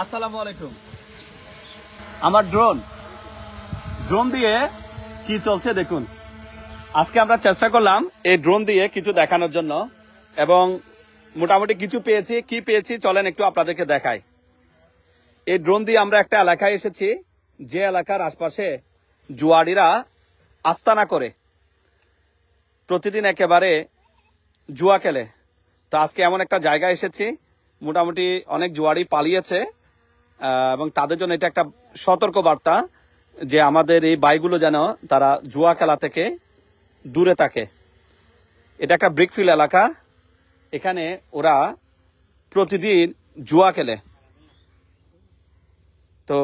আসসালামু আলাইকুম। আমার ড্রোন দিয়ে কি চলছে দেখুন। আজকে আমরা চেষ্টা করলাম এই ড্রোন দিয়ে কিছু দেখানোর জন্য এবং মোটামুটি কিছু পেয়েছি। কি পেয়েছি চলেন একটু আপনাদেরকে দেখাই। এই ড্রোন দিয়ে আমরা একটা এলাকায় এসেছি, যে এলাকার আশপাশে জুয়াড়িরা আস্তানা করে, প্রতিদিন একেবারে জুয়া খেলে। তো আজকে এমন একটা জায়গায় এসেছি, মোটামুটি অনেক জুয়াড়ি পালিয়েছে এবং তাদের জন্য এটা একটা সতর্ক বার্তা যে আমাদের এই ভাইগুলো যেন তারা জুয়া খেলা থেকে দূরে থাকে। এটা একটা ব্রিকফিল্ড এলাকা, এখানে ওরা প্রতিদিন জুয়া খেলে। তো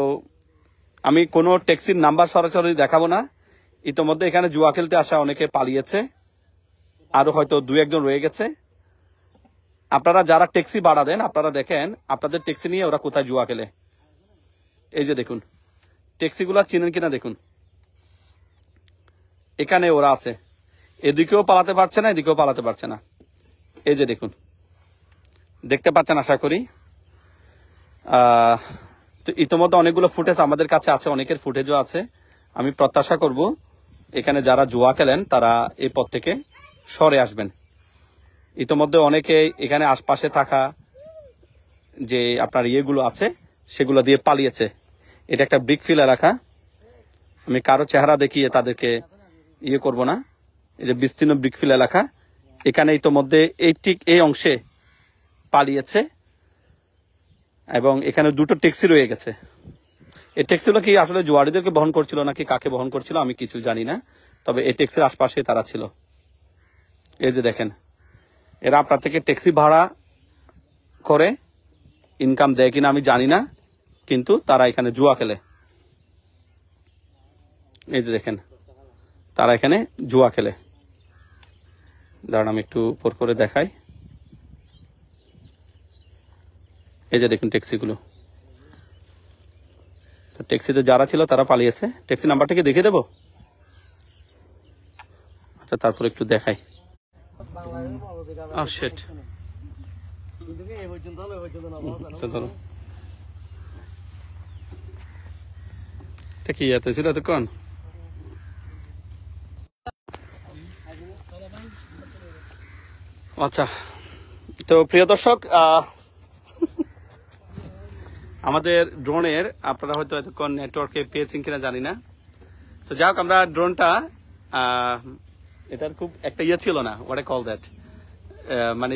আমি কোনো ট্যাক্সির নাম্বার সরাসরি দেখাবো না। ইতোমধ্যে এখানে জুয়া খেলতে আসা অনেকে পালিয়েছে, আরো হয়তো দু একজন রয়ে গেছে। আপনারা যারা ট্যাক্সি ভাড়া দেন, আপনারা দেখেন আপনাদের ট্যাক্সি নিয়ে ওরা কোথায় জুয়া খেলে। এই যে দেখুন, ট্যাক্সিগুলা চিনেন কিনা দেখুন, এখানে ওরা আছে। এদিকেও পালাতে পারছে না, এদিকেও পালাতে পারছে না। এই যে দেখুন, দেখতে পাচ্ছেন আশা করি। তো ইতিমধ্যে অনেকগুলো ফুটেজ আমাদের কাছে আছে, অনেকের ফুটেজও আছে। আমি প্রত্যাশা করব এখানে যারা জুয়া খেলেন তারা এই পথ থেকে সরে আসবেন। ইতিমধ্যে অনেকে এখানে আশপাশে থাকা যে আপনার ইয়েগুলো আছে সেগুলো দিয়ে পালিয়েছে। এটা একটা ব্রিকফিল্ড এলাকা, আমি কারো চেহারা দেখিয়ে তাদেরকে ইয়ে করব না। এই যে বিস্তীর্ণ ব্রিকফিল্ড এলাকা, এখানে ইতিমধ্যে এই ঠিক এই অংশে পালিয়েছে এবং এখানে দুটো ট্যাক্সি রয়ে গেছে। এই ট্যাক্সিগুলো কি আসলে জুয়াড়িদেরকে বহন করছিল নাকি কাকে বহন করছিল আমি কিছু জানি না, তবে এই ট্যাক্সির আশপাশে তারা ছিল। এই যে দেখেন, এরা আপনার থেকে ট্যাক্সি ভাড়া করে, ইনকাম দেয় কিনা আমি জানি না, কিন্তু তারা এখানে জুয়া খেলে। এই যে দেখেন, তারা এখানে জুয়া খেলে। দাঁড়ান আমি একটু উপর করে দেখাই। এই যে দেখুন ট্যাক্সিগুলো, ট্যাক্সিতে যারা ছিল তারা পালিয়েছে। ট্যাক্সি নাম্বারটা কি দেখে দেবো? আচ্ছা, তারপর একটু দেখাই। কি এত ছিল এতক্ষণ? আচ্ছা, তো প্রিয় দর্শক, আমাদের ড্রোনের আপনারা হয়তো এতক্ষণ নেটওয়ার্কে পেয়েছেন কিনা জানি না। তো যাই হোক, আমরা ড্রোনটা এটার খুব একটা ইয়ে ছিল না, হোয়াট আই কল দ্যাট, মানে